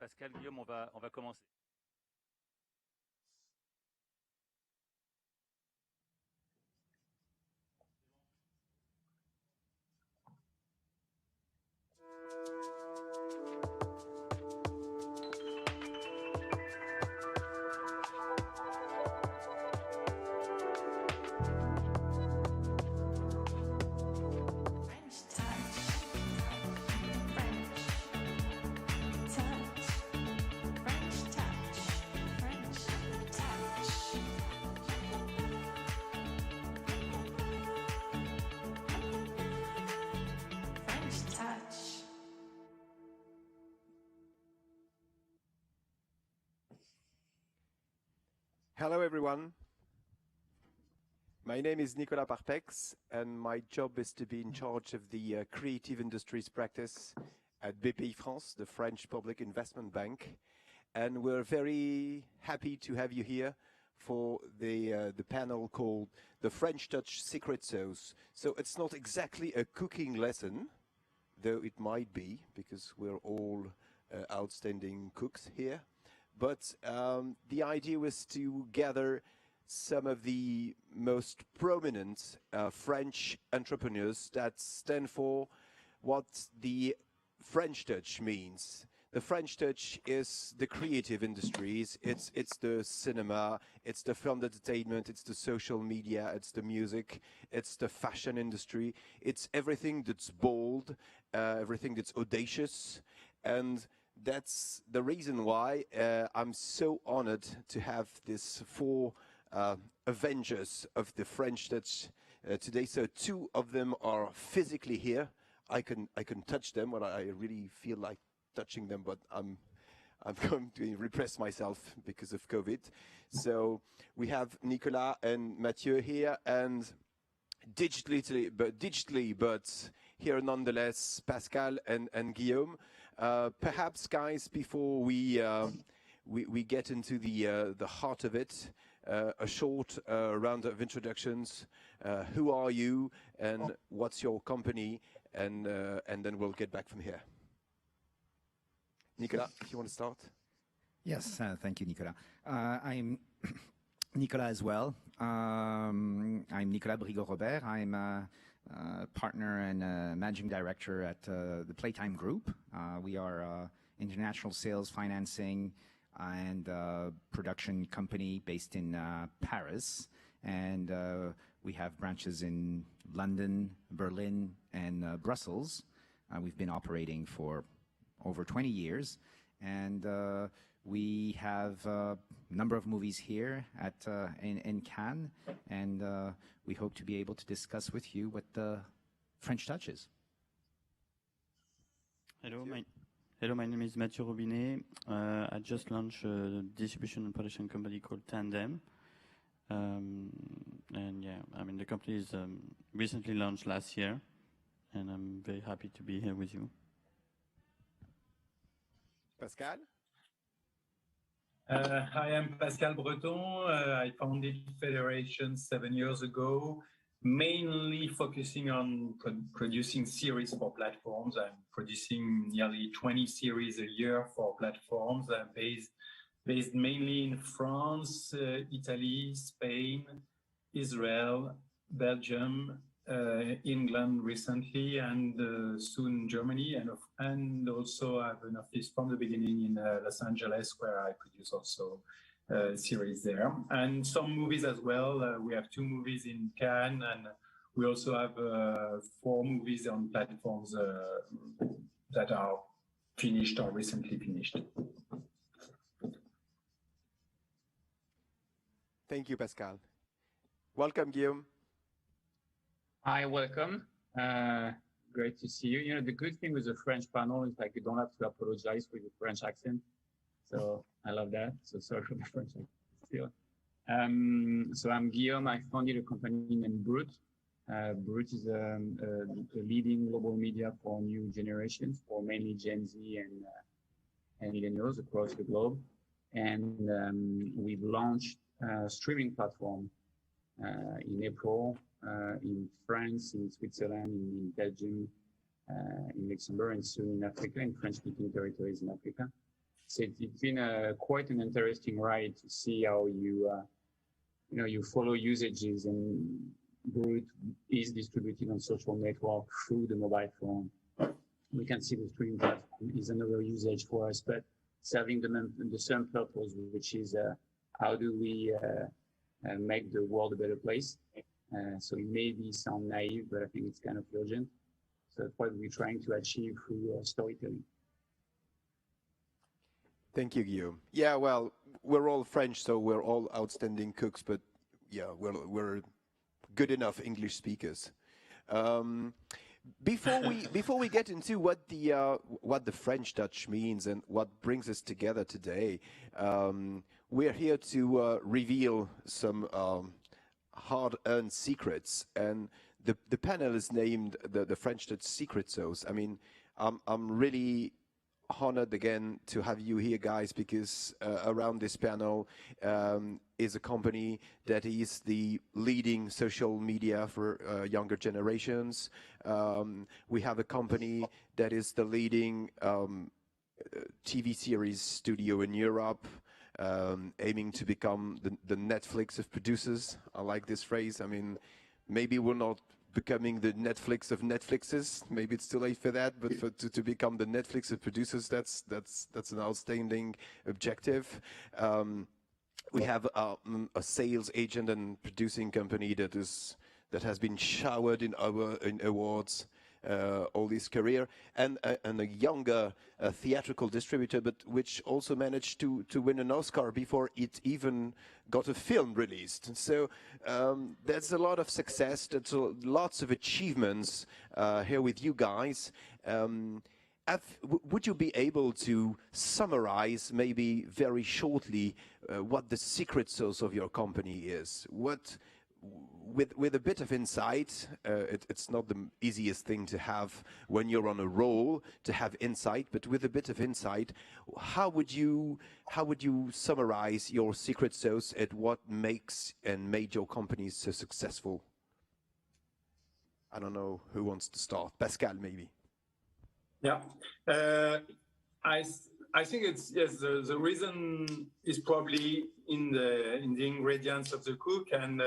Pascal, Guillaume, on va commencer. Hello everyone, my name is Nicolas Brigaud-Robert and my job is to be in charge of the creative industries practice at BPI France, the French Public Investment Bank, and we're very happy to have you here for the panel called the French Touch Secret Sauce. So it's not exactly a cooking lesson, though it might be because we're all outstanding cooks here. But the idea was to gather some of the most prominent French entrepreneurs that stand for what the French touch means. The French touch is the creative industries, it's the cinema, it's the film entertainment, it's the social media, it's the music, it's the fashion industry, it's everything that's bold, everything that's audacious, and that's the reason why I'm so honored to have these four avengers of the French touch today. So two of them are physically here. I can touch them when I really feel like touching them, but I'm going to repress myself because of COVID. So we have Nicolas and Mathieu here, and digitally, but here nonetheless, Pascal and Guillaume. Perhaps, guys, before we get into the heart of it, a short round of introductions. Who are you, and what's your company, and then we'll get back from here. Nicolas, if you want to start. Yes, thank you, Nicolas. I'm Nicolas as well. I'm Nicolas Brigaud-Robert. I'm a partner and managing director at the Playtime Group. We are international sales, financing, and production company based in Paris. And we have branches in London, Berlin, and Brussels. We've been operating for over 20 years. And we have a number of movies here at in Cannes, and we hope to be able to discuss with you what the French Touch is. Hello, my name is Mathieu Robinet. I just launched a distribution and production company called Tandem. And yeah, I mean, the company is recently launched last year, and I'm very happy to be here with you. Pascal? Hi, I'm Pascal Breton. I founded Federation 7 years ago, mainly focusing on producing series for platforms. I'm producing nearly 20 series a year for platforms based mainly in France, Italy, Spain, Israel, Belgium, England recently, and soon Germany, and also I have an office from the beginning in Los Angeles, where I produce also series there, and some movies as well. We have 2 movies in Cannes, and we also have 4 movies on platforms that are finished or recently finished. Thank you, Pascal. Welcome, Guillaume. Hi, welcome. Great to see you. You know, the good thing with the French panel is like you don't have to apologize for your French accent. So I love that. So sorry for the French accent still. So I'm Guillaume. I founded a company named Brut. Brut is a leading global media for new generations, for mainly Gen Z and millennials across the globe. And we've launched a streaming platform in April. In France, in Switzerland, in Belgium, in Luxembourg, and soon in Africa, in French-speaking territories in Africa. So it's been quite an interesting ride to see how you follow usages, and Brut is distributed on social network through the mobile phone. We can see the streaming platform is another usage for us, but serving the same purpose, which is how do we make the world a better place. So it may sound naive, but I think it's kind of urgent. So that's what we're trying to achieve through storytelling. Thank you, Guillaume. Yeah, well, we're all French, so we're all outstanding cooks, but yeah, we're good enough English speakers. Before we get into what the French touch means and what brings us together today, we're here to reveal some hard-earned secrets, and the panel is named the French Touch Secret Sauce. I mean, I'm really honored again to have you here, guys, because around this panel is a company that is the leading social media for younger generations. We have a company that is the leading TV series studio in Europe, aiming to become the Netflix of producers. I like this phrase. I mean, maybe we're not becoming the Netflix of Netflixes. Maybe it's too late for that, but to become the Netflix of producers, that's an outstanding objective. We have a sales agent and producing company that has been showered in awards all his career, and a younger theatrical distributor, but which also managed to win an Oscar before it even got a film released. So there's a lot of success, there's lots of achievements here with you guys. Would you be able to summarize maybe very shortly what the secret sauce of your company is? With a bit of insight, it's not the easiest thing to have when you're on a roll, to have insight, but with a bit of insight, how would you summarize your secret sauce at what makes and made your companies so successful? I don't know who wants to start. Pascal, maybe. Yeah, I think it's, yes, the reason is probably in the ingredients of the cook, and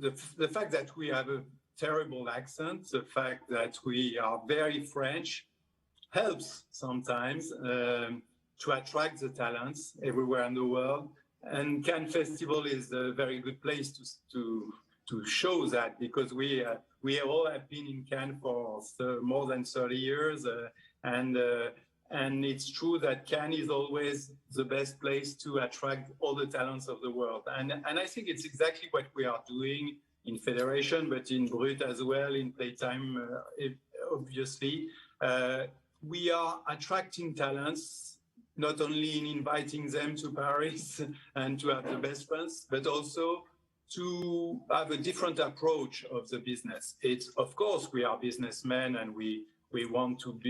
the fact that we have a terrible accent, the fact that we are very French, helps sometimes to attract the talents everywhere in the world. And Cannes Festival is a very good place to show that, because we all have been in Cannes for more than 30 years, and it's true that Cannes is always the best place to attract all the talents of the world. And I think it's exactly what we are doing in Federation, but in Brut as well, in Playtime, obviously. We are attracting talents, not only in inviting them to Paris and to have the best friends, but also to have a different approach of the business. It's, of course, we are businessmen, and we want to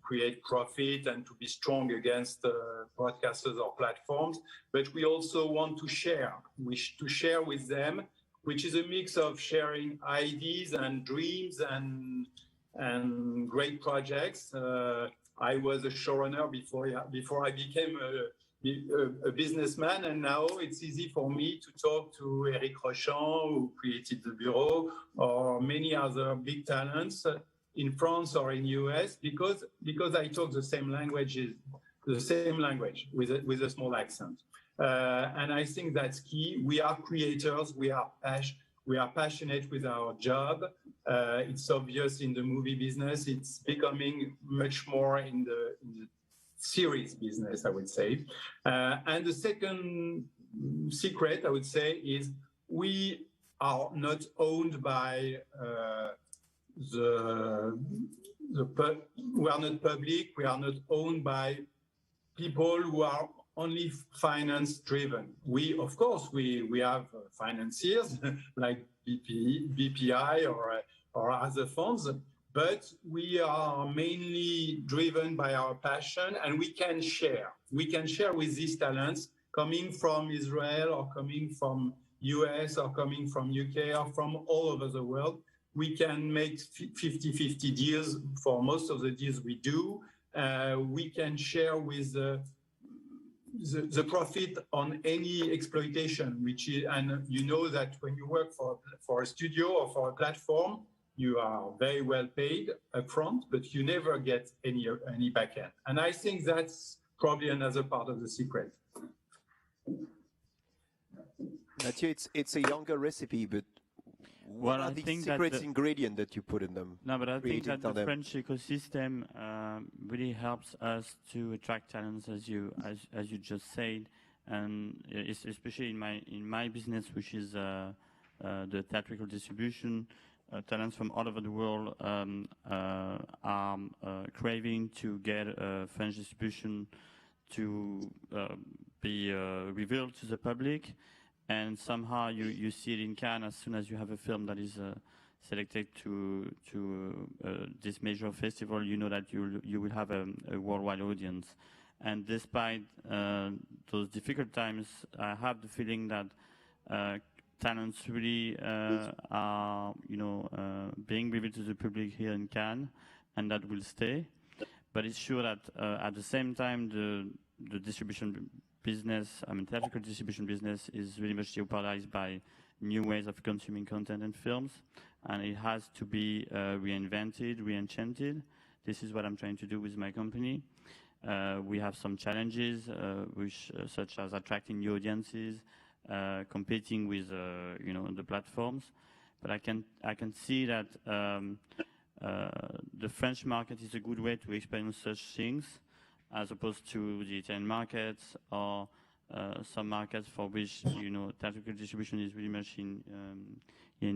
create profit and to be strong against broadcasters or platforms, but we also want to share. To share with them, which is a mix of sharing ideas and dreams and great projects. I was a showrunner before I became a businessman, and now it's easy for me to talk to Eric Rochon, who created The Bureau, or many other big talents in France or in US, because I talk the same language with a small accent. And I think that's key. We are creators, we are passionate with our job. It's obvious in the movie business, it's becoming much more in the series business, I would say. And the second secret, I would say, is we are not owned by we are not public, we are not owned by people who are only finance driven. Of course, we have financiers like BPI or other funds, but we are mainly driven by our passion, and we can share. We can share with these talents coming from Israel or coming from US or coming from UK or from all over the world. We can make 50-50 deals for most of the deals we do, we can share with the profit on any exploitation, which is, and you know that when you work for a studio or for a platform, you are very well paid upfront, but you never get any back end. And I think that's probably another part of the secret. Mathieu, it's a younger recipe, but what are the secret ingredients that you put in them? No, but I think that the French ecosystem really helps us to attract talents, as you just said, and especially in my business, which is the theatrical distribution. Talents from all over the world are craving to get French distribution to be revealed to the public, and somehow you see it in Cannes as soon as you have a film that is selected to this major festival. You know that you will have a worldwide audience, and despite those difficult times, I have the feeling that talents really are, being revealed to the public here in Cannes, and that will stay. But it's sure that at the same time, the distribution business, theatrical distribution business is really much jeopardized by new ways of consuming content and films, and it has to be reinvented, re-enchanted. This is what I'm trying to do with my company. We have some challenges, such as attracting new audiences, competing with the platforms, but I can see that the French market is a good way to experience such things, as opposed to the Italian markets or some markets for which theatrical distribution is really much in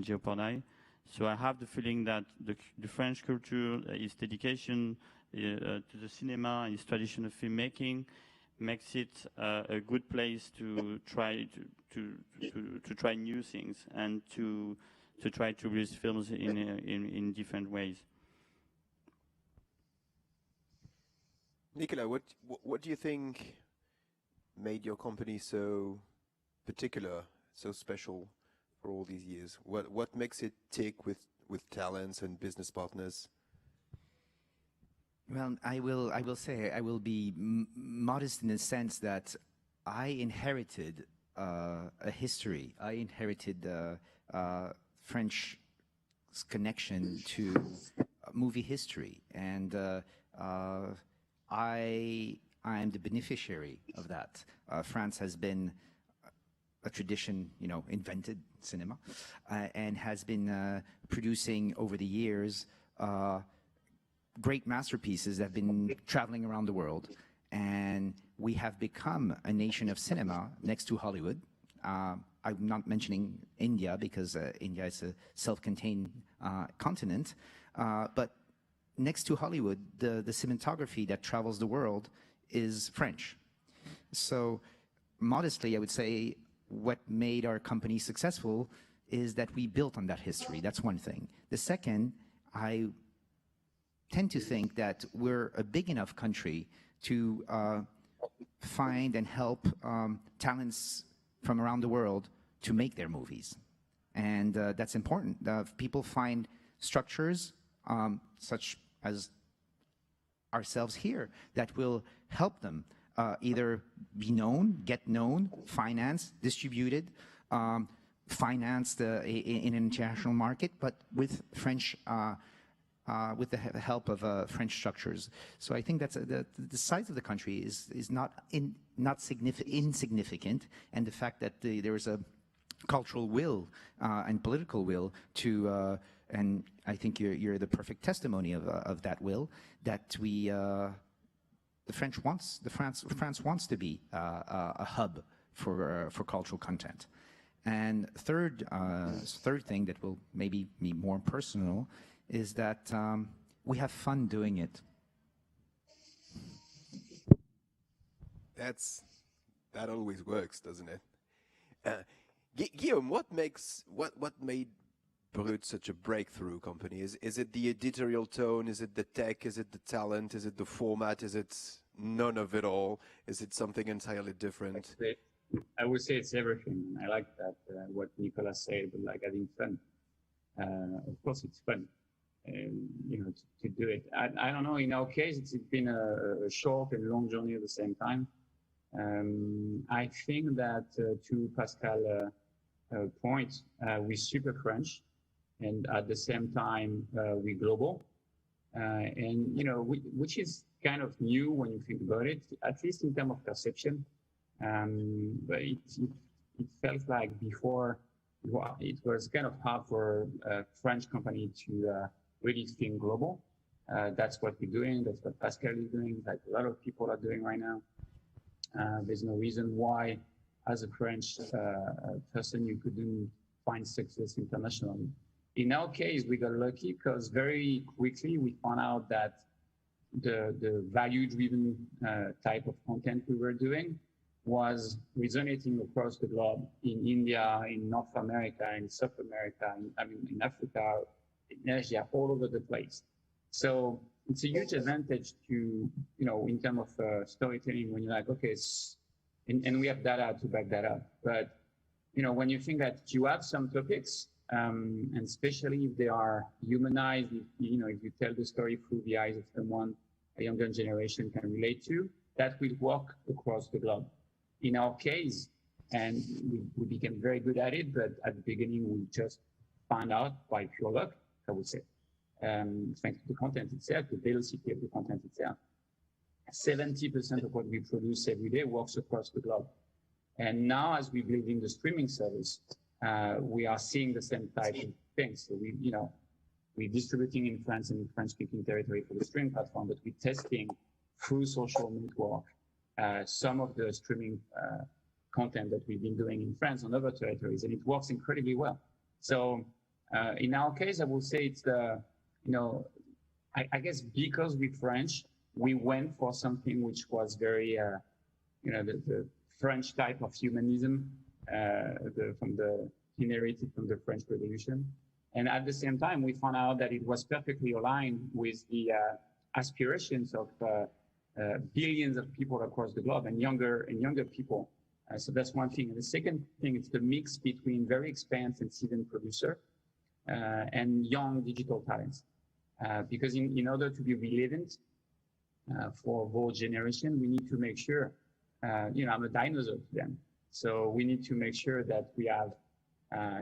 jeopardy. So I have the feeling that the French culture, its dedication to the cinema, its tradition of filmmaking, makes it a good place to try to try new things and to try to release films in different ways. Nicolas, what do you think made your company so particular, so special for all these years? What makes it tick with talents and business partners? Well, I will say I will be modest in the sense that I inherited a history. I inherited French connection to movie history, and I am the beneficiary of that. France has been a tradition, invented cinema, and has been producing over the years great masterpieces that have been traveling around the world, and we have become a nation of cinema next to Hollywood. I'm not mentioning India because India is a self-contained continent, but next to Hollywood, the cinematography that travels the world is French. So modestly, I would say what made our company successful is that we built on that history. That's one thing. The second, I tend to think that we're a big enough country to find and help talents from around the world to make their movies. And that's important. People find structures such as ourselves here that will help them either be known, get known, financed, distributed, financed in an international market, but with French with the help of French structures. So I think that's the size of the country is not insignificant, and the fact that there is a cultural will and political will to, and I think you're the perfect testimony of that will, that France wants to be a hub for cultural content. And third thing that will maybe be more personal is that we have fun doing it. That always works, doesn't it? Guillaume, what made Brut such a breakthrough company? Is it the editorial tone? Is it the tech? Is it the talent? Is it the format? Is it none of it all? Is it something entirely different? I would say it's everything. I like that what Nicolas said, but like adding fun. Of course, it's fun. to do it. I don't know. In our case, it's been a short and long journey at the same time. I think that to Pascal point, we're super French, and at the same time we're global, and which is kind of new when you think about it, at least in terms of perception. But it felt like before it was kind of hard for a French company to really think global. That's what we're doing. That's what Pascal is doing. Like a lot of people are doing right now. There's no reason why, as a French person, you couldn't find success internationally. In our case, we got lucky because very quickly we found out that the value-driven type of content we were doing was resonating across the globe, in India, in North America, in South America, in Africa, in Asia, all over the place. So it's a huge advantage to, in terms of storytelling, when you're like, okay, and we have data to back that up. But, when you think that you have some topics, and especially if they are humanized, if you tell the story through the eyes of someone a younger generation can relate to, that will work across the globe. In our case, and we became very good at it, but at the beginning we just found out by pure luck, I would say, thanks to the content itself, the velocity of the content itself. 70% of what we produce every day works across the globe. And now, as we build in the streaming service, we are seeing the same type of things. So we're distributing in France and in French-speaking territory for the streaming platform, but we're testing through social network some of the streaming content that we've been doing in France and other territories, and it works incredibly well. So in our case, I would say it's I guess because we're French, we went for something which was very, the French type of humanism, inherited from the French Revolution. And at the same time, we found out that it was perfectly aligned with the aspirations of billions of people across the globe and younger people. So that's one thing. And the second thing is the mix between very experienced and seasoned producer and young digital talents. Because in order to be relevant for whole generation, we need to make sure, I'm a dinosaur to them. So we need to make sure that we have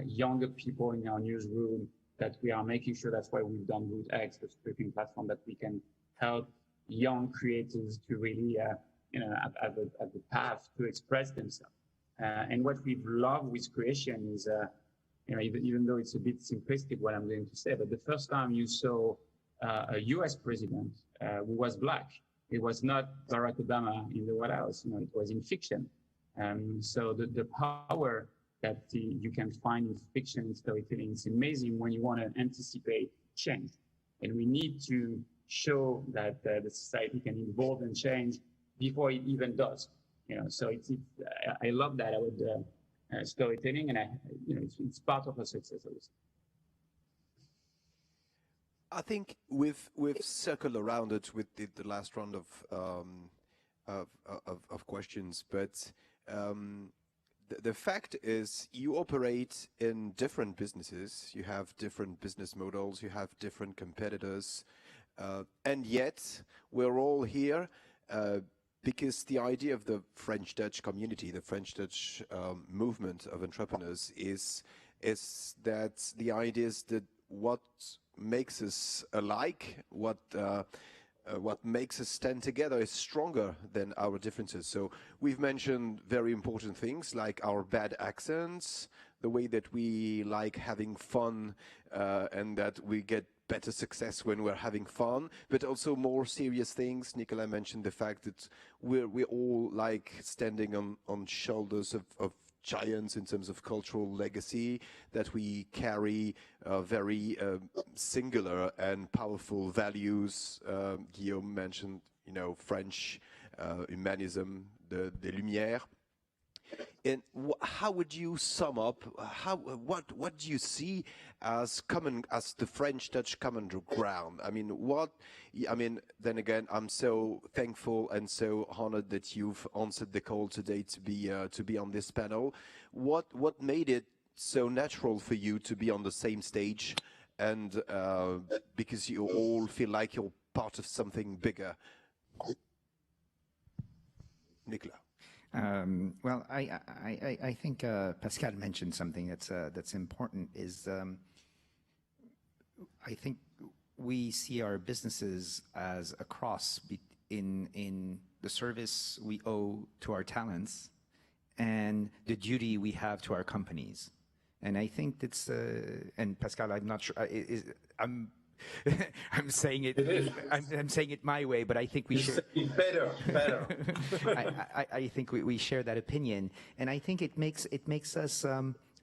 younger people in our newsroom, that we are making sure. That's why we've done Brut X, the streaming platform, that we can help young creators to really, have the path to express themselves. And what we've loved with creation is, even though it's a bit simplistic what I'm going to say, but the first time you saw a US president who was Black, it was not Barack Obama in the White House, it was in fiction. So the power that you can find in fiction and storytelling is amazing when you want to anticipate change. And we need to show that the society can evolve and change before it even does. So I love that about storytelling, and it's part of a success, I would say. I think we've circled around it with the last round of questions, but the fact is you operate in different businesses, you have different business models, you have different competitors, and yet we're all here because the idea of the French Touch community, the French Touch movement of entrepreneurs is that the idea is that what makes us alike, what makes us stand together is stronger than our differences. So we've mentioned very important things like our bad accents, the way that we like having fun, and that we get better success when we're having fun, but also more serious things. Nicolas mentioned the fact that we're all like standing on shoulders of giants in terms of cultural legacy, that we carry very singular and powerful values. Guillaume mentioned, French humanism, the Lumière. And how would you sum up? What do you see as the French Touch common ground? Then again, I'm so thankful and so honored that you've answered the call today to be on this panel. What made it so natural for you to be on the same stage and because you all feel like you're part of something bigger? Nicolas. Well, I think Pascal mentioned something that's important. Is I think we see our businesses as a cross in the service we owe to our talents and the duty we have to our companies. And I think that's and Pascal, I'm not sure. I'm saying it. I'm saying it my way, but I think we share. Better. I think we share that opinion, and I think it makes us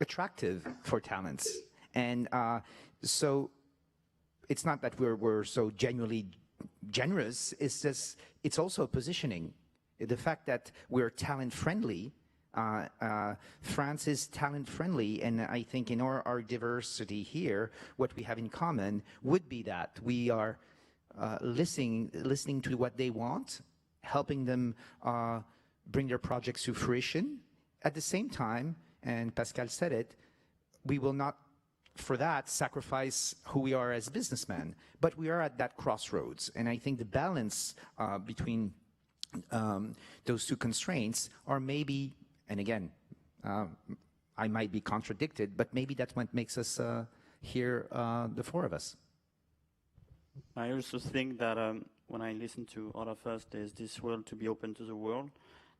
attractive for talents, and so it's not that we're so genuinely generous. It's just it's also positioning. The fact that we're talent friendly. France is talent friendly, and I think in our diversity here, what we have in common would be that we are listening to what they want, helping them bring their projects to fruition. At the same time, and Pascal said it, we will not for that sacrifice who we are as businessmen, but we are at that crossroads, and I think the balance between those two constraints are maybe. And again, I might be contradicted, but maybe that's what makes us here, the four of us. I also think that when I listen to all of us, there's this will to be open to the world.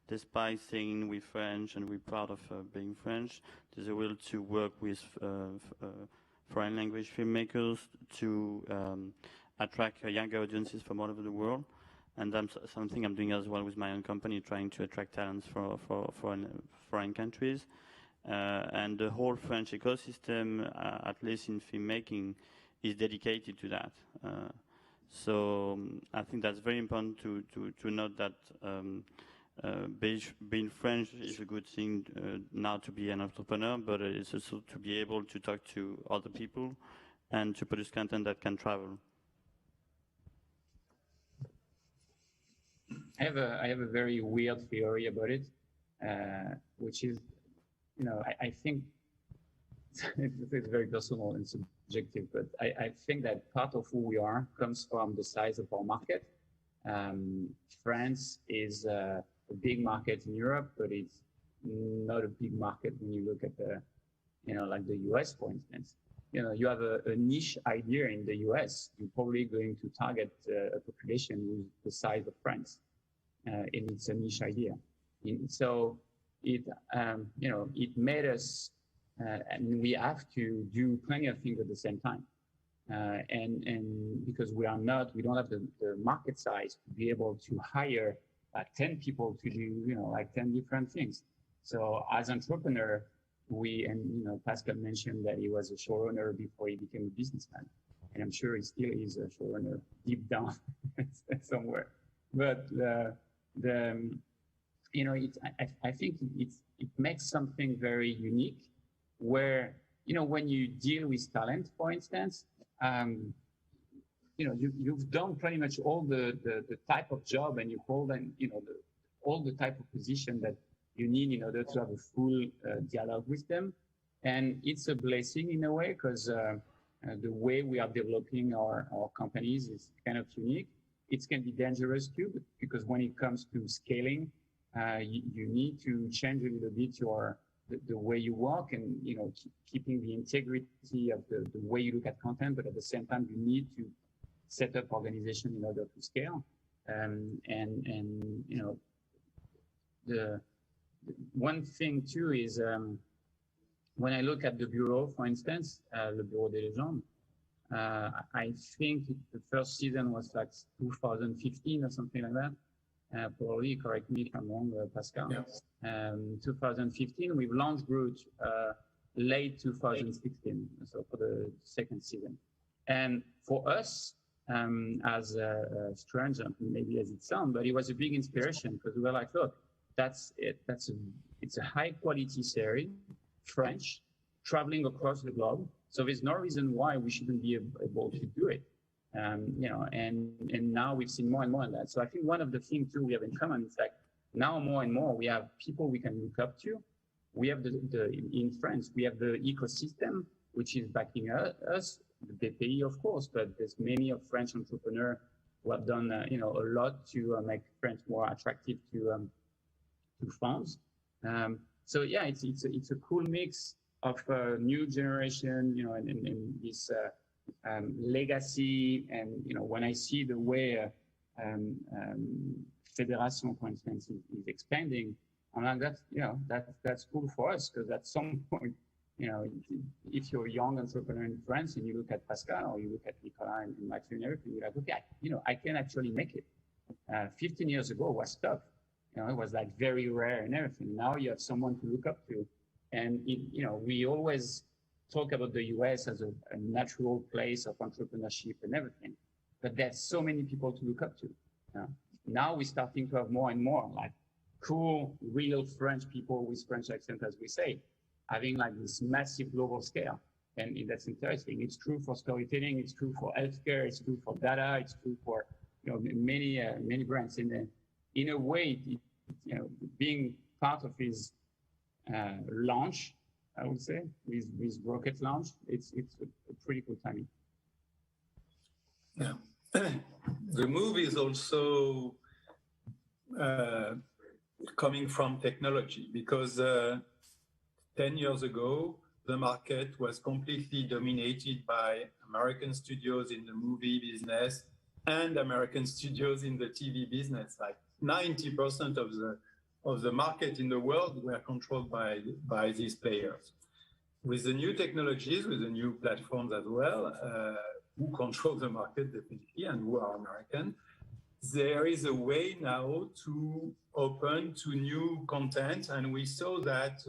Despite saying we're French and we're proud of being French, there's a will to work with foreign language filmmakers to attract younger audiences from all over the world. And that's something I'm doing as well with my own company, trying to attract talents for foreign countries. And the whole French ecosystem, at least in filmmaking, is dedicated to that. So I think that's very important to note that being French is a good thing now to be an entrepreneur, but it's also to be able to talk to other people and to produce content that can travel. I have a very weird theory about it, which is, I think it's very personal and subjective, but I think that part of who we are comes from the size of our market. France is a big market in Europe, but it's not a big market when you look at the, like the US, for instance. You have a niche idea in the US, you're probably going to target a population with the size of France. And it's a niche idea. So it made us, and we have to do plenty of things at the same time. And because we don't have the market size to be able to hire 10 people to do, 10 different things. So as entrepreneur, Pascal mentioned that he was a showrunner before he became a businessman. And I'm sure he still is a showrunner deep down somewhere. But I think it makes something very unique where, when you deal with talent, for instance, you've done pretty much all the type of job, and you hold them, all the type of position that you need in order to have a full dialogue with them. And it's a blessing in a way, because the way we are developing our companies is kind of unique. It can be dangerous too, because when it comes to scaling, you need to change a little bit the way you work, and keeping the integrity of the way you look at content, but at the same time you need to set up organization in order to scale. The one thing too is when I look at the bureau, for instance, Le Bureau des Légendes, I think the first season was like 2015 or something like that. Probably, correct me if I'm wrong, Pascal. Yeah. 2015, we've launched Brut late 2016, so for the second season. And for us, as strange maybe as it sounds, but it was a big inspiration, because we were like, look, that's it. It's a high quality series, French, traveling across the globe. So there's no reason why we shouldn't be able to do it. And now we've seen more and more of that. So I think one of the things too we have in common is like now more and more we have people we can look up to. We have in France, we have the ecosystem, which is backing us. the BPI, of course, but there's many of French entrepreneurs who have done, a lot to make France more attractive to funds. So yeah, it's a cool mix of new generation, and this legacy. And when I see the way Fédération, for instance, is expanding, I'm like, that's cool for us, because at some point, if you're a young entrepreneur in France and you look at Pascal or you look at Nicolas and Mathieu and everything, you're like, okay, I can actually make it. 15 years ago was tough. It was like very rare and everything. Now you have someone to look up to. And, we always talk about the US as a natural place of entrepreneurship and everything, but there's so many people to look up to. Now we're starting to have more and more like cool, real French people with French accent, as we say, having like this massive global scale. And that's interesting. It's true for storytelling. It's true for healthcare. It's true for data. It's true for, many brands. In a way, being part of his launch, I would say, with Rocket launch, it's a pretty cool timing. Yeah. The move is also coming from technology, because 10 years ago, the market was completely dominated by American studios in the movie business and American studios in the TV business. Like 90% of the market in the world were controlled by these players. With the new technologies, with the new platforms as well, who control the market definitely and who are American, there is a way now to open to new content. And we saw that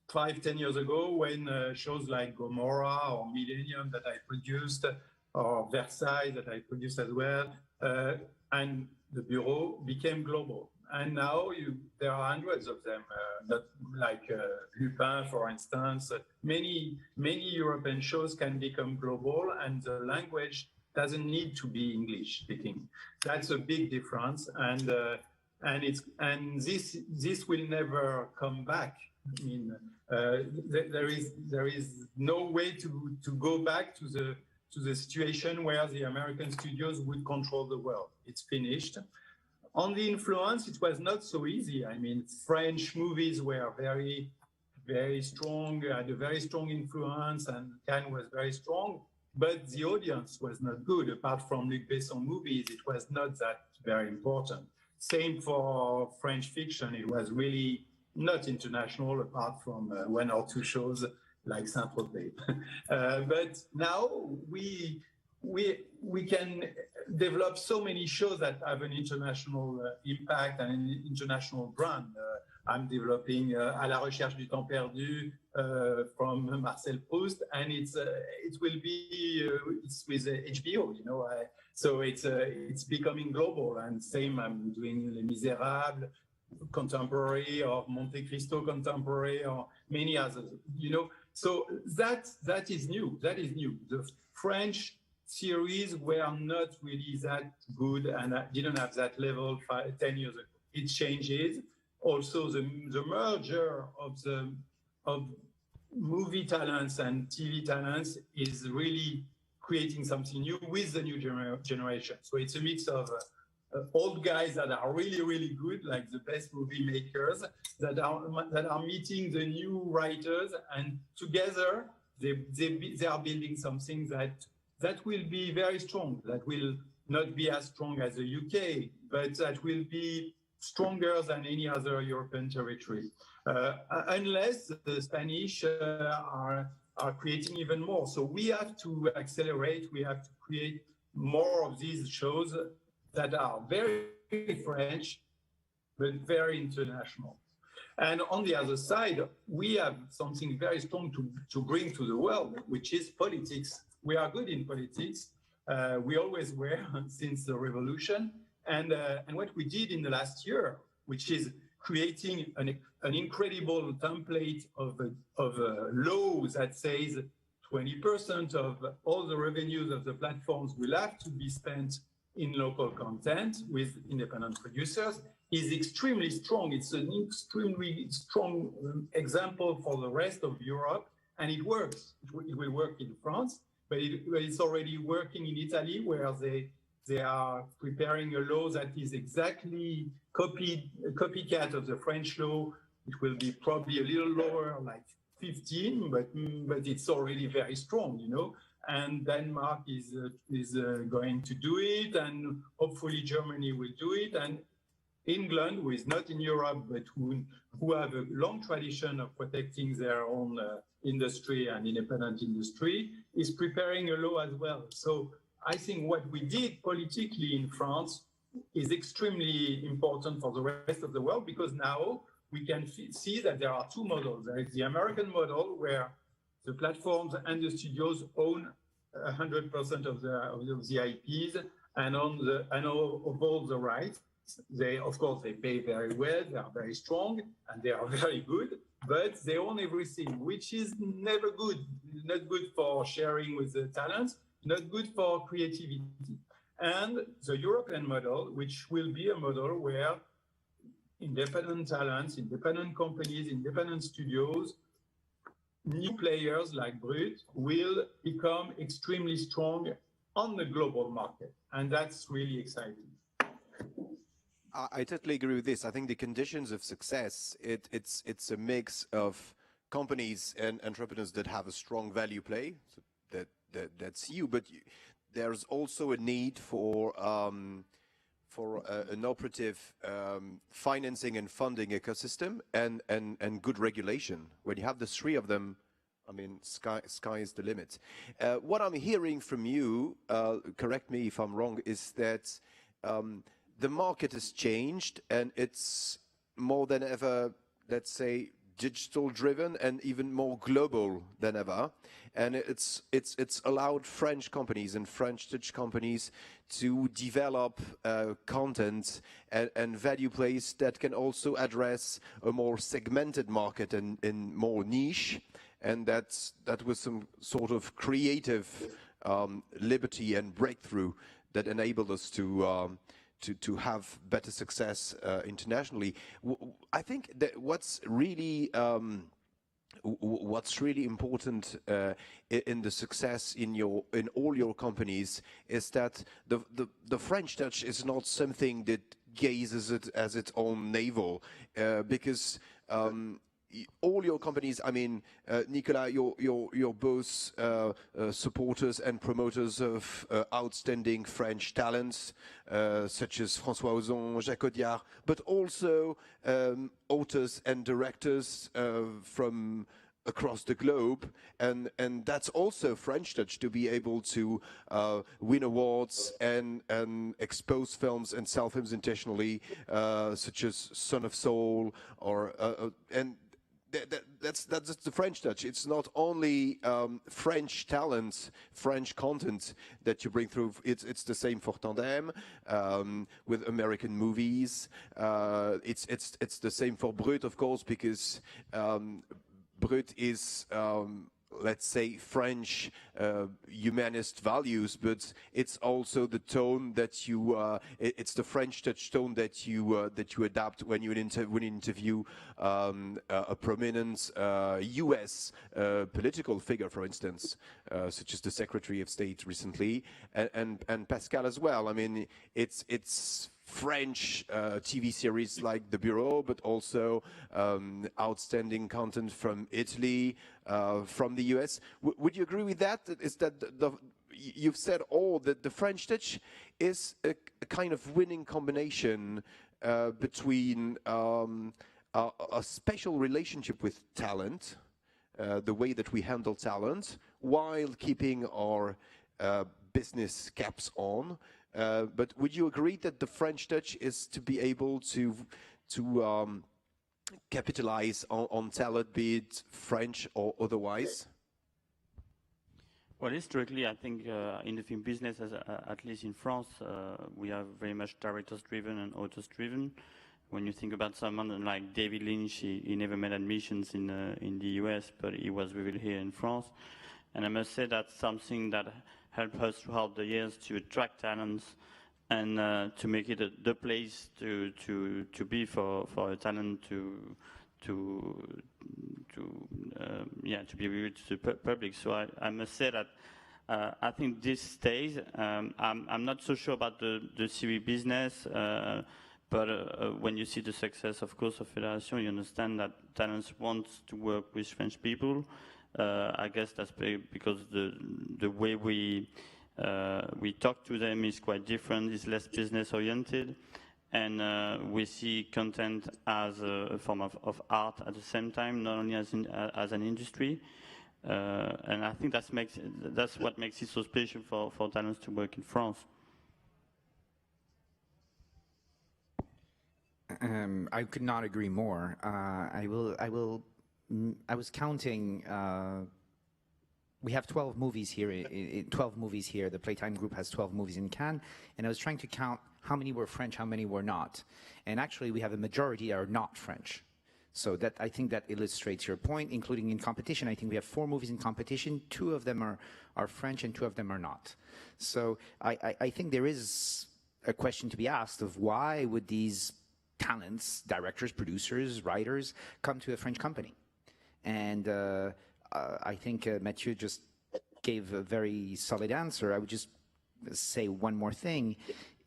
5-10 years ago, when shows like Gomorrah or Millennium that I produced, or Versailles that I produced as well, and the Bureau became global. And now there are hundreds of them, not like Lupin, for instance. Many European shows can become global, and the language doesn't need to be English speaking. That's a big difference, and this will never come back. I mean, there is no way to go back to the situation where the American studios would control the world. It's finished. On the influence, it was not so easy. I mean, French movies were very, very strong, had a very strong influence, and Cannes was very strong, but the audience was not good. Apart from Luc Besson movies, it was not that very important. Same for French fiction. It was really not international, apart from one or two shows like Saint-Tropez. But now we can develop so many shows that have an international impact and an international brand. I'm developing À la recherche du temps perdu from Marcel Proust, and it will be it's with HBO, so it's becoming global. And same, I'm doing Les Misérables contemporary, or Monte Cristo contemporary, or many others. So that is new. That is new. The French series were not really that good and didn't have that level 10 years ago. It changes. Also, the merger of movie talents and TV talents is really creating something new with the new generation. So it's a mix of old guys that are really, really good, like the best movie makers, that are meeting the new writers, and together they are building something that will be very strong, that will not be as strong as the UK, but that will be stronger than any other European territory, unless the Spanish are creating even more. So we have to accelerate, we have to create more of these shows that are very French, but very international. And on the other side, we have something very strong to bring to the world, which is politics. We are good in politics. We always were since the revolution. And what we did in the last year, which is creating an incredible template of a law that says 20% of all the revenues of the platforms will have to be spent in local content with independent producers, is extremely strong. It's an extremely strong example for the rest of Europe, and it works. It will work in France. but it's already working in Italy, where they are preparing a law that is exactly copycat of the French law. It will be probably a little lower, like 15, but it's already very strong, you know. And Denmark is going to do it, and hopefully Germany will do it. And England, who is not in Europe, but who have a long tradition of protecting their own industry and independent industry, is preparing a law as well. So I think what we did politically in France is extremely important for the rest of the world, because now we can see that there are two models. There is the American model, where the platforms and the studios own 100% of the IPs and of all the rights. They, of course, they pay very well, they are very strong, and they are very good, but they own everything, which is never good. Not good for sharing with the talents, not good for creativity. And the European model, which will be a model where independent talents, independent companies, independent studios, new players like Brut will become extremely strong on the global market. And that's really exciting. I totally agree with this. I think the conditions of success, it's a mix of companies and entrepreneurs that have a strong value play. So that's you, but there's also a need for an operative financing and funding ecosystem and good regulation. When you have the three of them, I mean, sky is the limit. What I'm hearing from you, correct me if I'm wrong, is that the market has changed and it's more than ever, let's say, digital driven and even more global than ever. And it's allowed French companies and French Touch companies to develop content and value plays that can also address a more segmented market and more niche. And that was some sort of creative liberty and breakthrough that enabled us to have better success internationally. I think that what's really important in the success in all your companies is that the French Touch is not something that gazes it as its own navel, because all your companies, I mean, Nicolas, you're both supporters and promoters of outstanding French talents, such as François Ozon, Jacques Audiard, but also authors and directors from across the globe, and that's also French Touch, to be able to win awards and expose films and sell films internationally, such as Son of Soul, or and that's the French Touch. It's not only French talents, French content that you bring through. It's the same for Tandem with American movies. It's the same for Brut, of course, because Brut is let's say French humanist values, but it's also the tone that you it's the French Touch tone that you adapt when you interview a prominent US political figure, for instance, such as the Secretary of State recently, and Pascal as well. I mean, it's French TV series like The Bureau, but also outstanding content from Italy, from the US. Would you agree with that? Is that you've said that the French Touch is a kind of winning combination between a special relationship with talent, the way that we handle talent, while keeping our business caps on. But would you agree that the French Touch is to be able to capitalize on talent, be it French or otherwise? Well, historically, I think in the film business, at least in France, we are very much directors-driven and authors-driven. When you think about someone like David Lynch, he never made admissions in the US, but he was revealed here in France. And I must say that's something that helped us throughout the years to attract talents and to make it the place to be for a talent to be revealed to the public. So I must say that I think this stays. I'm not so sure about the series business, but when you see the success, of course, of Fédération, you understand that talents want to work with French people. I guess that's because the way we talk to them is quite different. It's less business oriented, and we see content as a form of art at the same time, not only as an industry. And I think that's what makes it so special for talents to work in France. I could not agree more. I was counting. We have 12 movies here. 12 movies here. The Playtime group has 12 movies in Cannes, and I was trying to count how many were French, how many were not. And actually, we have a majority that are not French. So that, I think that illustrates your point, including in competition. I think we have 4 movies in competition. 2 of them are French and 2 of them are not. So I think there is a question to be asked of why would these talents, directors, producers, writers, come to a French company? And I think Mathieu just gave a very solid answer. I would just say one more thing,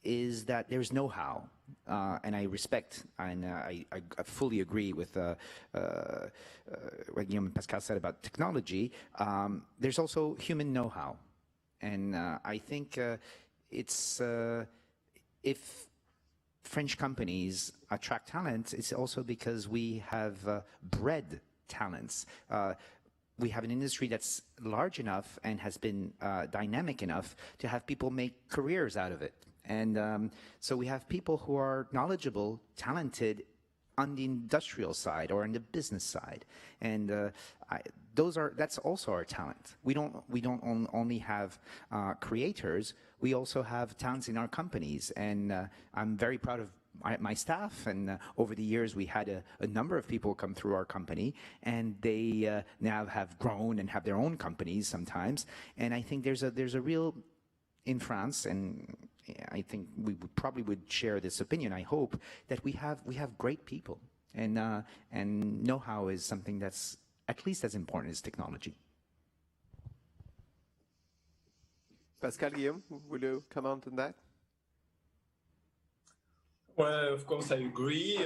is that there's know-how. And I respect and I fully agree with what Guillaume and Pascal said about technology. There's also human know-how. And I think it's if French companies attract talent, it's also because we have bred talents. We have an industry that's large enough and has been dynamic enough to have people make careers out of it. And so we have people who are knowledgeable, talented on the industrial side or on the business side, and that's also our talent. We don't only have creators. We also have talents in our companies, and I'm very proud of my staff. And over the years, we had a number of people come through our company, and they now have grown and have their own companies sometimes. And I think there's a real in France, and I think we probably would share this opinion, I hope, that we have great people, and know-how is something that's at least as important as technology. Pascal, Guillaume, will you comment on that? Well, of course, I agree.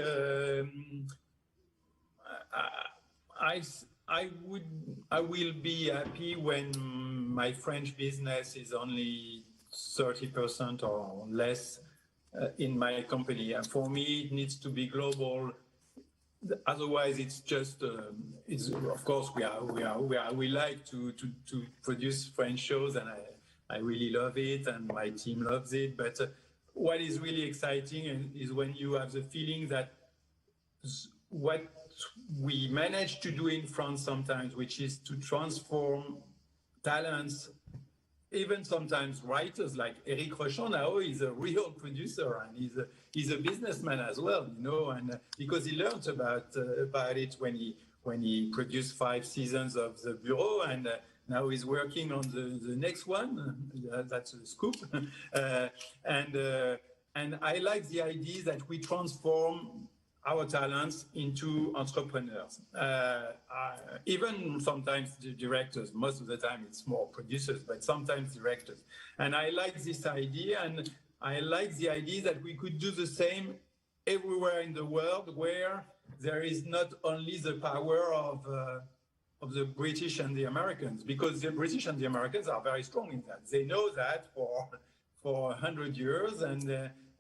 I will be happy when my French business is only 30% or less in my company. And for me, it needs to be global. Otherwise, it's just. Of course, we like to produce French shows, and I really love it, and my team loves it. But what is really exciting is when you have the feeling that what we manage to do in France sometimes, which is to transform talents. Even sometimes writers like Eric Rochon now is a real producer, and he's a businessman as well, you know, and because he learned about it when he produced 5 seasons of The Bureau, and now he's working on the next one. That's a scoop. And I like the idea that we transform our talents into entrepreneurs. Even sometimes the directors, most of the time it's more producers, but sometimes directors. And I like this idea, and I like the idea that we could do the same everywhere in the world, where there is not only the power of the British and the Americans, because the British and the Americans are very strong in that. They know that for 100 years,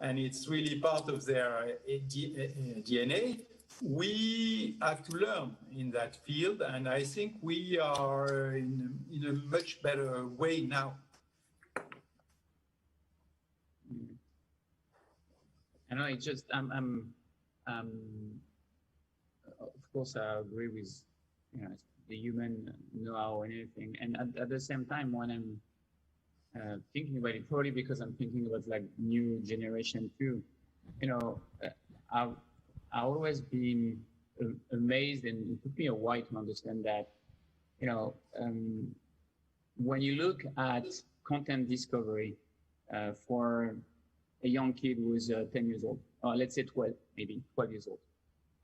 and it's really part of their DNA. We have to learn in that field, and I think we are in a much better way now. I know, it's just of course I agree with the human know-how and everything, and at the same time, when I'm thinking about it, probably because I'm thinking about like new generation too. I've always been amazed, and it took me a while to understand that. When you look at content discovery for a young kid who's 10 years old, or let's say 12 years old,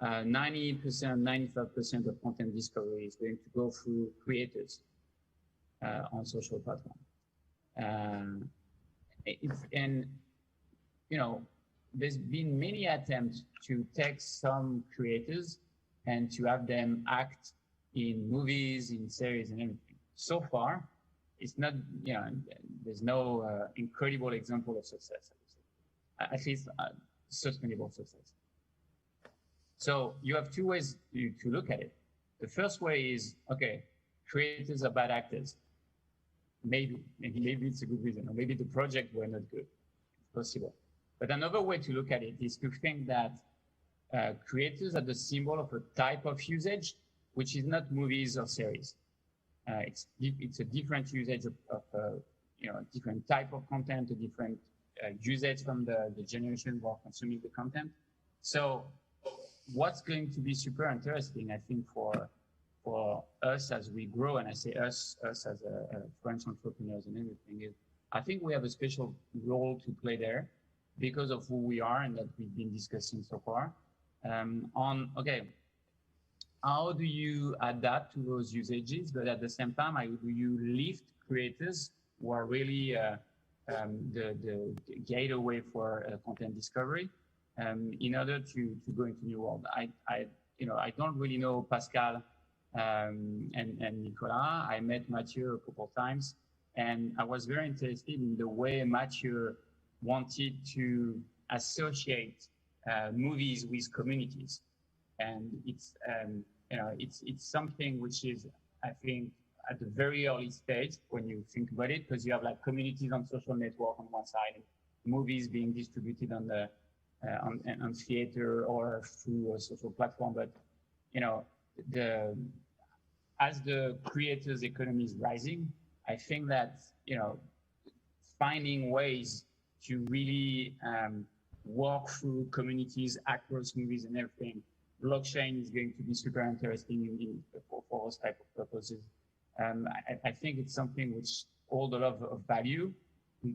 90%, 95% of content discovery is going to go through creators on social platforms. And you know, there's been many attempts to take some creators and to have them act in movies, in series, and everything. So far, it's not, you know, there's no incredible example of success, I would say. At least sustainable success. So you have two ways to look at it. The first way is, okay, creators are bad actors. Maybe it's a good reason, or maybe the project were not good. It's possible. But another way to look at it is to think that creators are the symbol of a type of usage, which is not movies or series. It's a different usage of you know, a different type of content, a different usage from the generation who are consuming the content. So what's going to be super interesting, I think, for us as we grow, and I say us as French entrepreneurs and everything, is I think we have a special role to play there because of who we are and that we've been discussing so far. Okay, how do you adapt to those usages, but at the same time, how do you lift creators who are really the gateway for content discovery in order to go into new world? You know, I don't really know Pascal and Nicolas. I met Mathieu a couple of times, and I was very interested in the way Mathieu wanted to associate movies with communities, and it's you know, it's something which is, I think, at the very early stage when you think about it, because you have like communities on social network on one side, and movies being distributed on the on theater or through a social platform. But you know, as the creators' economy is rising, I think that, you know, finding ways to really work through communities across movies and everything, blockchain is going to be super interesting for those type of purposes. I think it's something which holds a lot of value,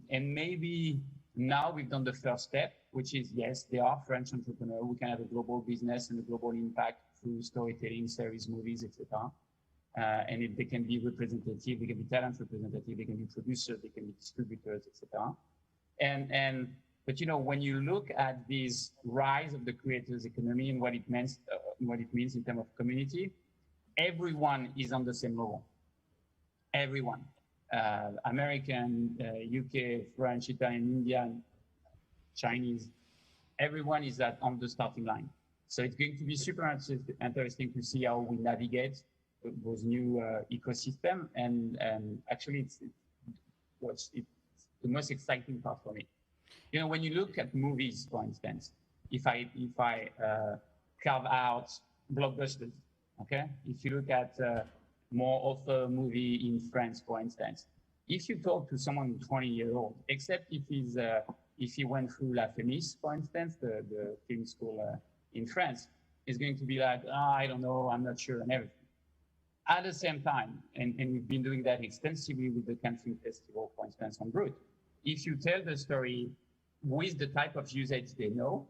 and maybe now we've done the first step, which is, yes, there are French entrepreneurs who can have a global business and a global impact through storytelling, series, movies, etc. And they can be representative, they can be talent representative, they can be producers, they can be distributors, etc. But you know, when you look at this rise of the creators' economy and what it means in terms of community, everyone is on the same level. Everyone, American, UK, French, Italian, Indian, Chinese, everyone is on the starting line. So it's going to be super interesting to see how we navigate those new ecosystem, and actually it's the most exciting part for me. You know, when you look at movies, for instance, if I carve out blockbusters, okay, if you look at more author movie in France, for instance, if you talk to someone 20 years old, except if he went through La Fémis, for instance, the film school in France, is going to be like, I don't know, I'm not sure, and everything. At the same time, and we've been doing that extensively with the Cannes Film Festival, for instance, on Brut, if you tell the story with the type of usage they know,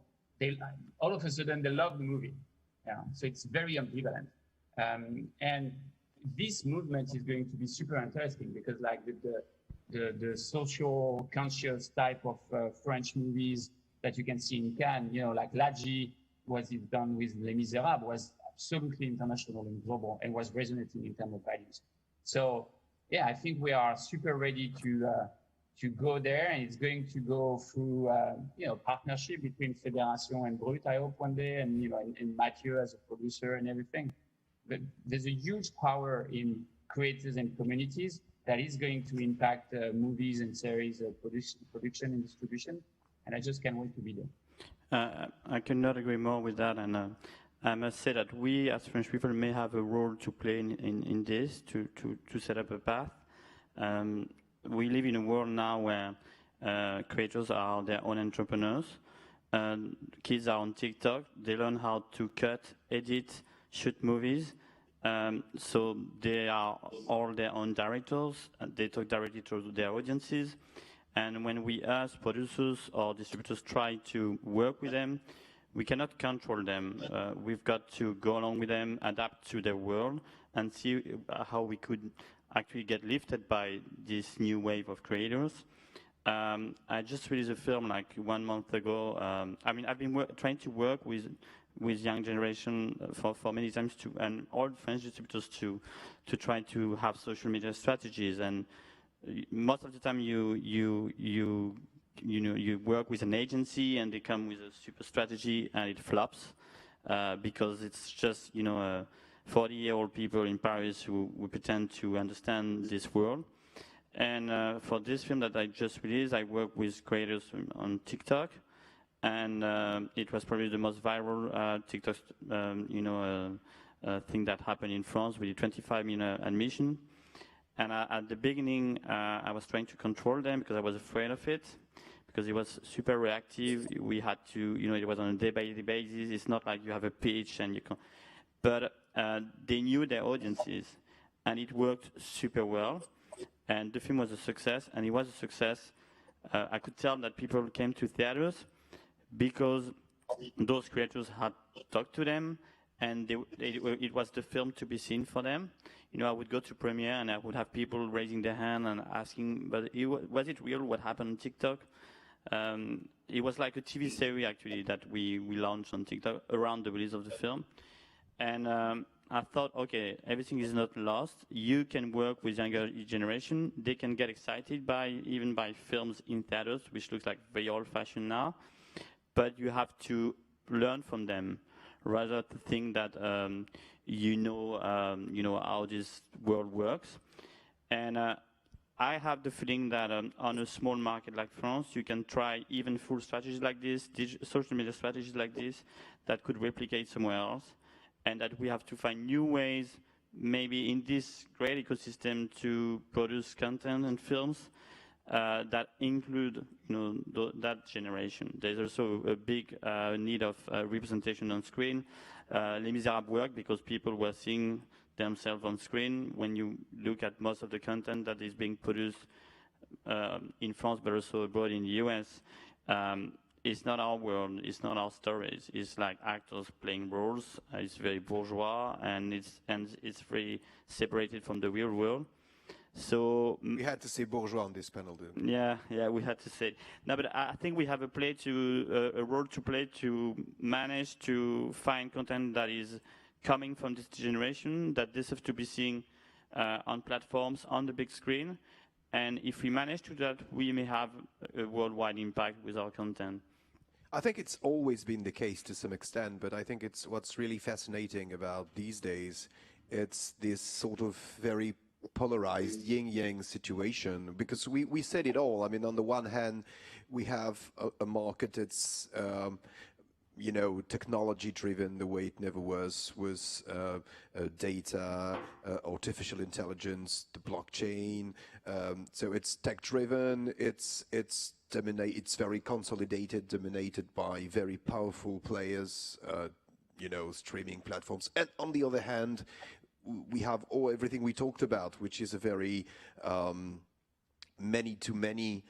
all of a sudden they love the movie. Yeah, so it's very ambivalent. And this movement is going to be super interesting because, like, the social conscious type of French movies that you can see in Cannes, you know, like Ladji, was it done with Les Miserables, was absolutely international and global and was resonating in terms of values. So yeah, I think we are super ready to go there, and it's going to go through you know, partnership between Fédération and Brut, I hope one day, and you know, and Mathieu as a producer and everything. But there's a huge power in creators and communities that is going to impact movies and series production and distribution, and I just can't wait to be there. I cannot agree more with that, and I must say that we as French people may have a role to play in this, to set up a path. We live in a world now where creators are their own entrepreneurs. Kids are on TikTok, they learn how to cut, edit, shoot movies. So they are all their own directors, and they talk directly to their audiences. And when we as producers or distributors try to work with them, we cannot control them. We've got to go along with them, adapt to their world, and see how we could actually get lifted by this new wave of creators. I just released a film like 1 month ago. I mean, I've been trying to work with young generation for many times and all French distributors to try to have social media strategies. And most of the time you work with an agency and they come with a super strategy and it flops because it's just 40-year-old people in Paris who pretend to understand this world. And for this film that I just released, I work with creators on TikTok, and it was probably the most viral TikTok thing that happened in France. We did 25 million admission. And at the beginning, I was trying to control them because I was afraid of it, because it was super reactive. We had to, it was on a day-by-day basis. It's not like you have a pitch and you can. But they knew their audiences, and it worked super well. And the film was a success, and it was a success. I could tell that people came to theaters because those creators had talked to them, and it was the film to be seen for them. I would go to premiere and I would have people raising their hand and asking, but was it real what happened on TikTok? It was like a TV series actually that we launched on TikTok around the release of the film. And I thought, okay, everything is not lost. You can work with younger generation. They can get excited even by films in theaters, which looks like very old-fashioned now. But you have to learn from them, rather to think that how this world works. And I have the feeling that on a small market like France, you can try even full strategies like this, social media strategies like this, that could replicate somewhere else. And that we have to find new ways, maybe in this great ecosystem, to produce content and films that include, that generation. There's also a big need of representation on screen. Les Misérables work because people were seeing themselves on screen. When you look at most of the content that is being produced in France, but also abroad in the US, it's not our world, it's not our stories. It's like actors playing roles. It's very bourgeois, and it's very separated from the real world. So we had to say bourgeois on this panel, didn't we? Yeah, we had to say it. No, but I think we have a role to play to manage to find content that is coming from this generation, that deserves to be seen on platforms, on the big screen. And if we manage to do that, we may have a worldwide impact with our content. I think it's always been the case to some extent, but I think it's what's really fascinating about these days. It's this sort of very polarized yin-yang situation, because we said it all. I mean, on the one hand, we have a market that's technology-driven the way it never was data, artificial intelligence, the blockchain. So it's tech-driven. It's very consolidated, dominated by very powerful players, streaming platforms. And on the other hand, we have everything we talked about, which is a very many-to-many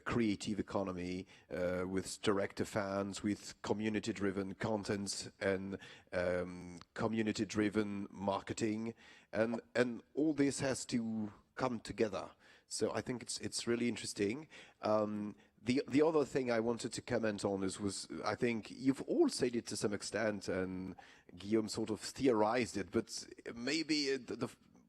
creative economy with direct-to-fans, with community-driven content and community-driven marketing, and all this has to come together. So I think it's really interesting. The other thing I wanted to comment on was I think you've all said it to some extent, and Guillaume sort of theorized it, but maybe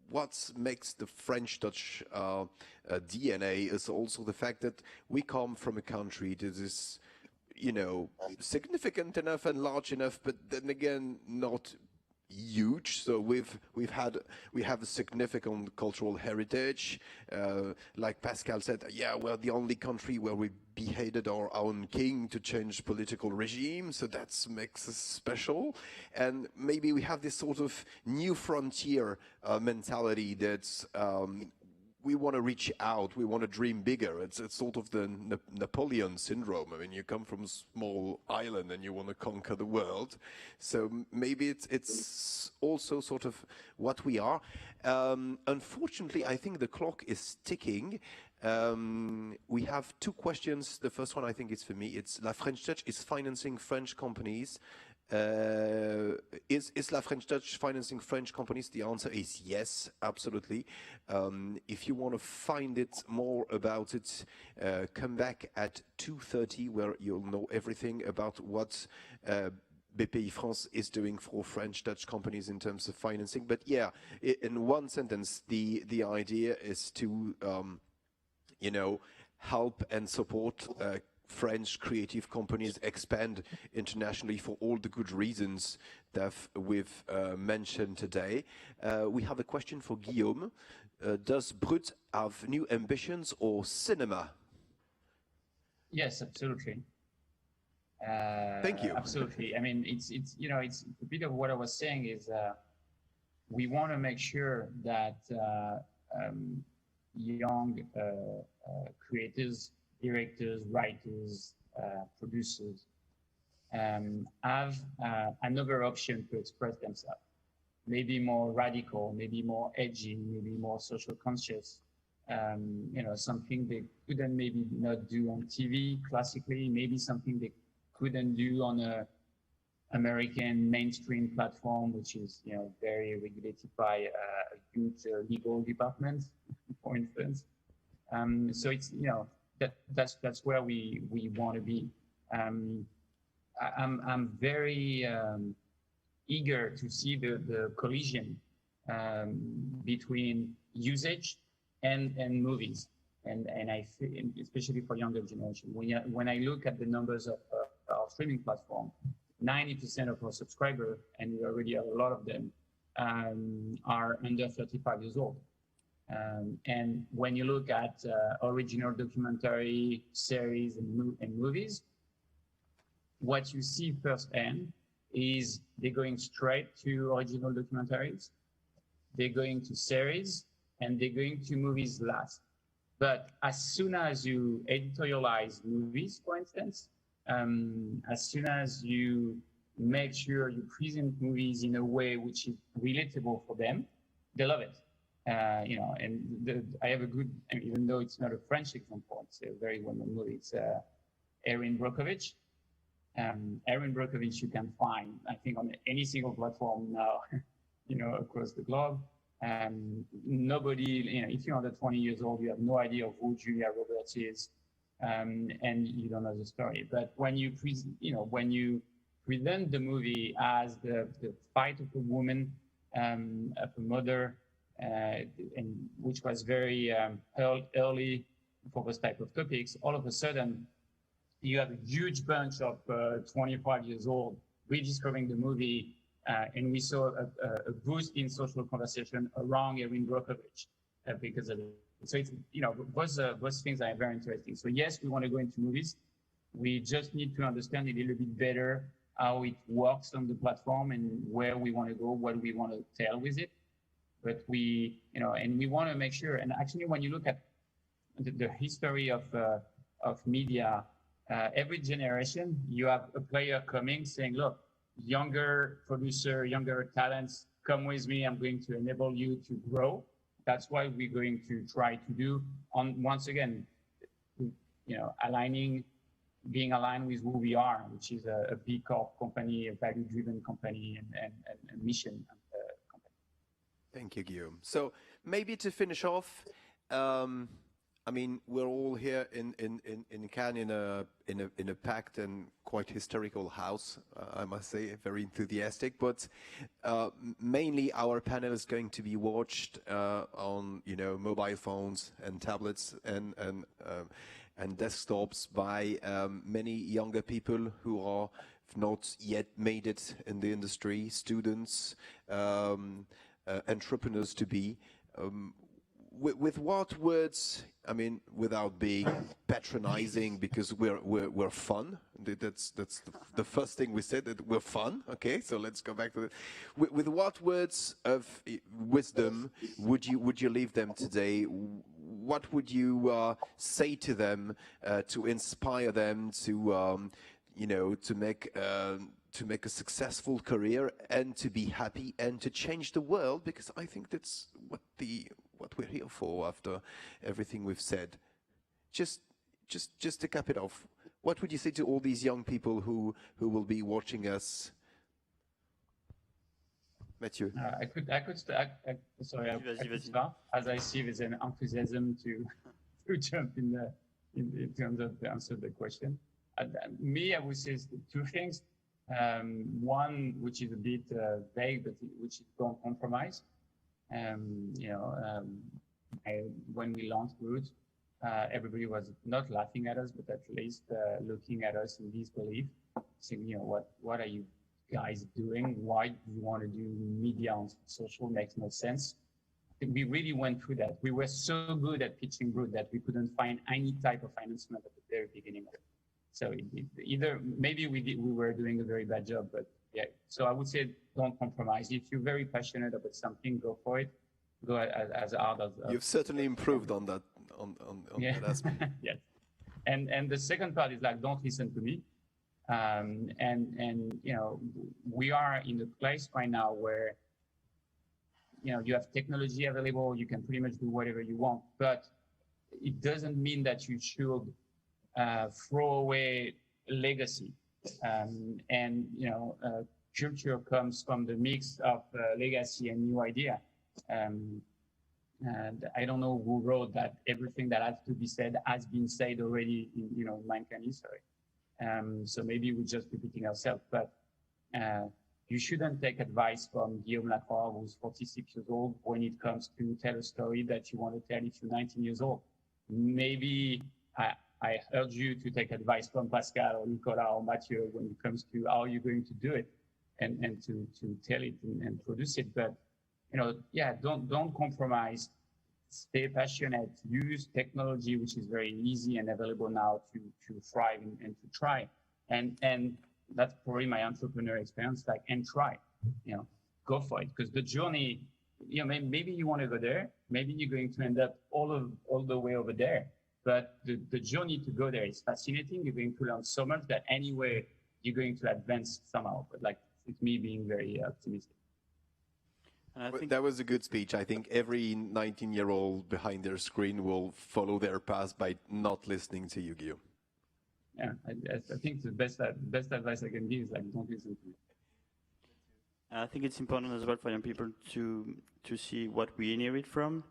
what makes the French Touch DNA is also the fact that we come from a country that is, significant enough and large enough, but then again not huge. So we have a significant cultural heritage. Like Pascal said, we're the only country where we beheaded our own king to change political regime, so that makes us special. And maybe we have this sort of new frontier mentality that's we want to reach out, we want to dream bigger. It's sort of the Napoleon syndrome. I mean, you come from a small island and you want to conquer the world. So maybe it's also sort of what we are. Unfortunately, I think the clock is ticking. We have two questions. The first one, I think, is for me. It's La French Touch is financing French companies. Is La French Touch financing French companies? The answer is yes, absolutely. If you want to find it more about it, come back at 2:30, where you'll know everything about what BPI France is doing for French Touch companies in terms of financing. But yeah, in one sentence, the idea is to you know, help and support French creative companies expand internationally for all the good reasons that we've mentioned today. We have a question for Guillaume. Does Brut have new ambitions or cinema? Yes, absolutely. Thank you. Absolutely. I mean, it's you know, it's a bit of what I was saying is we want to make sure that young creators, directors, writers, producers have another option to express themselves. Maybe more radical, maybe more edgy, maybe more social conscious. You know, something they couldn't maybe not do on TV classically, maybe something they couldn't do on a American mainstream platform, which is, you know, very regulated by a huge legal department, for instance. So it's, you know, that's where we want to be. I'm very eager to see the collision between usage and movies, and I think especially for younger generation. When I look at the numbers of our streaming platform, 90% of our subscribers, and we already have a lot of them, are under 35 years old. And when you look at original documentary series and movies, what you see firsthand is they're going straight to original documentaries, they're going to series, and they're going to movies last. But as soon as you editorialize movies, for instance, as soon as you make sure you present movies in a way which is relatable for them, they love it. You know, and I have a good, and even though it's not a French example, it's a very well-known movie. It's Erin Brockovich. Erin Brockovich you can find, I think, on any single platform now, you know, across the globe. Nobody, you know, if you're under 20 years old, you have no idea of who Julia Roberts is, and you don't know the story. But when you when you present the movie as the fight of a woman, of a mother, and which was very early for those type of topics, all of a sudden you have a huge bunch of 25 years old rediscovering the movie, and we saw a boost in social conversation around Erin Brockovich because of it. So it's, you know, those things are very interesting. So yes, we want to go into movies. We just need to understand a little bit better how it works on the platform and where we want to go, what we want to tell with it. But we, you know, and we want to make sure. And actually, when you look at the history of media, every generation, you have a player coming saying, look, younger producer, younger talents, come with me. I'm going to enable you to grow. That's why we're going to try to do, once again, you know, being aligned with who we are, which is a B Corp company, a value-driven company, and mission company. Thank you, Guillaume. So maybe to finish off, I mean, we're all here in Cannes in a packed and quite historical house. I must say, very enthusiastic. But mainly, our panel is going to be watched on, you know, mobile phones and tablets and desktops by many younger people who are not yet made it in the industry, students, entrepreneurs to be. With what words? I mean, without being patronizing, because we're fun. That's the first thing we said, that we're fun. Okay, so let's go back to it. With what words of wisdom would you leave them today? What would you say to them to inspire them to you know, to make a successful career and to be happy and to change the world? Because I think that's what we're here for after everything we've said. just to cap it off, what would you say to all these young people who will be watching us? Mathieu. I could start. Sorry, I could start. As I see, there's an enthusiasm to jump in terms of the answer to the question. Me, I would say two things. One, which is a bit vague, but which is don't compromise. When we launched Brut, everybody was not laughing at us, but at least looking at us in disbelief, saying, what are you guys doing? Why do you want to do media on social? Makes no sense. We really went through that. We were so good at pitching Brut that we couldn't find any type of financement at the very beginning of it. So either maybe we were doing a very bad job, but yeah. So I would say don't compromise. If you're very passionate about something, go for it. Go as hard as. You've certainly improved on that that aspect. Yes. And the second part is like, don't listen to me. We are in a place right now where you have technology available. You can pretty much do whatever you want, but it doesn't mean that you should throw away legacy. Culture comes from the mix of legacy and new idea. And I don't know who wrote that everything that has to be said has been said already in mankind history. So maybe we're just repeating ourselves, but you shouldn't take advice from Guillaume Lacroix, who's 46 years old, when it comes to tell a story that you want to tell if you're 19 years old. Maybe I urge you to take advice from Pascal or Nicolas or Mathieu when it comes to how you're going to do it and to tell it and produce it. But don't compromise. Stay passionate. Use technology, which is very easy and available now to thrive and to try. And that's probably my entrepreneur experience. And try. Go for it, because the journey. Maybe you want to go there. Maybe you're going to end up all the way over there. But the journey to go there is fascinating. You're going to learn so much that anyway you're going to advance somehow. But it's me being very optimistic. And I think that was a good speech. I think every 19-year-old behind their screen will follow their path by not listening to you, Guillaume. Yeah, I think the best advice I can give is don't listen to me. I think it's important as well for young people to see what we inherit from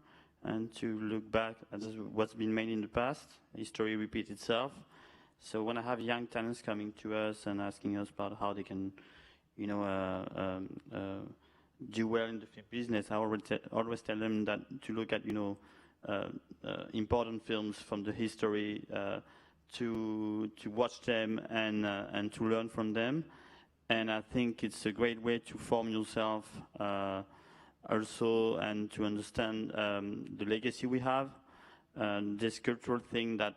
and to look back at what's been made in the past. History repeats itself. So when I have young talents coming to us and asking us about how they can, do well in the film business, I always tell them that to look at important films from the history, to watch them and to learn from them. And I think it's a great way to form yourself also and to understand the legacy we have. This cultural thing that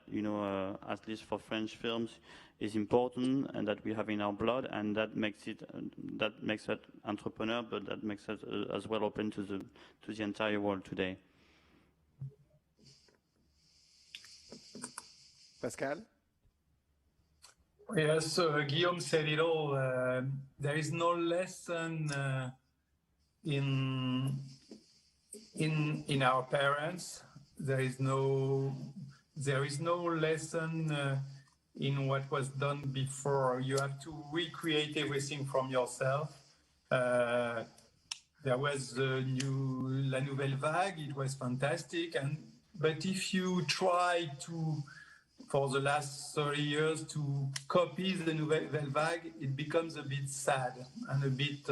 at least for French films is important and that we have in our blood, and that makes us entrepreneur, but that makes us as well open to the entire world today. Pascal? Yes, Guillaume said it all. There is no lesson in our parents. There is no lesson in what was done before. You have to recreate everything from yourself. There was the La Nouvelle Vague. It was fantastic, but if you try to, for the last 30 years, to copy the Nouvelle Vague, it becomes a bit sad and a bit.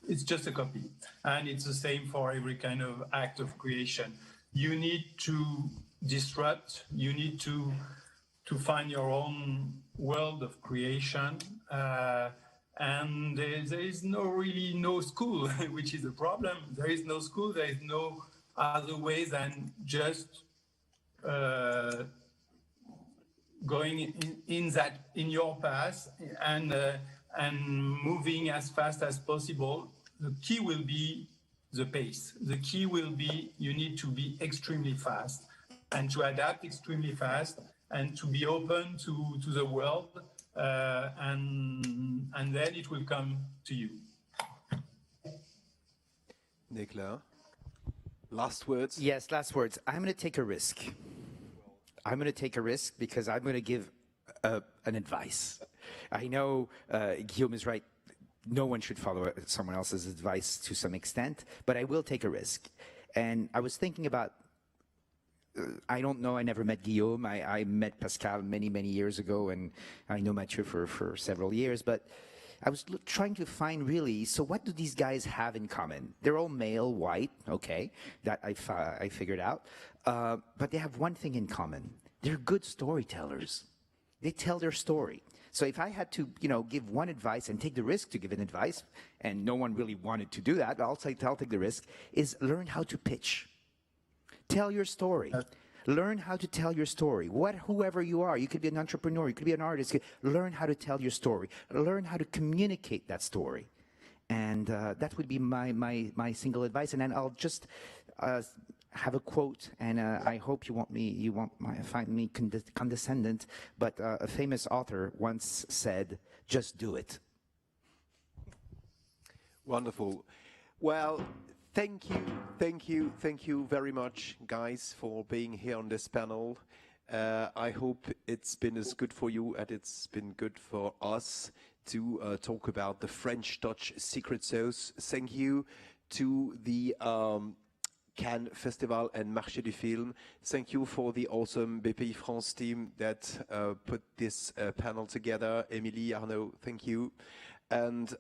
It's just a copy, and it's the same for every kind of act of creation. You need to disrupt. You need to find your own world of creation, and there is really no school, which is a problem. There is no school. There is no other way than just going in your path and moving as fast as possible. The key will be the pace. The key will be you need to be extremely fast and to adapt extremely fast and to be open to the world, and then it will come to you. Nicolas, last words? Yes, last words. I'm going to take a risk. I'm going to take a risk because I'm going to give an advice. I know Guillaume is right. No one should follow someone else's advice to some extent, but I will take a risk. And I was thinking about, I don't know, I never met Guillaume. I met Pascal many, many years ago, and I know Mathieu for several years, but I was trying to find really, so what do these guys have in common? They're all male, white, okay, that I figured out. But they have one thing in common. They're good storytellers. They tell their story. So if I had to, give one advice and take the risk to give an advice, and no one really wanted to do that, I'll take the risk, is learn how to pitch. Tell your story. Learn how to tell your story. Whoever you are, you could be an entrepreneur, you could be an artist, learn how to tell your story. Learn how to communicate that story. And that would be my single advice. And then I'll just have a quote, and I hope you won't find me condescending, but a famous author once said, "Just do it." Wonderful. Well, thank you very much, guys, for being here on this panel. I hope it's been as good for you as it's been good for us to talk about the French Touch secret sauce. Thank you to the Cannes Festival and Marché du Film. Thank you for the awesome BPI France team that put this panel together. Émilie, Arnaud, thank you. And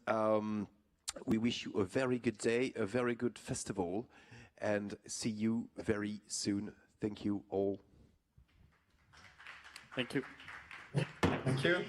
we wish you a very good day, a very good festival, and see you very soon. Thank you all. Thank you. Thank you.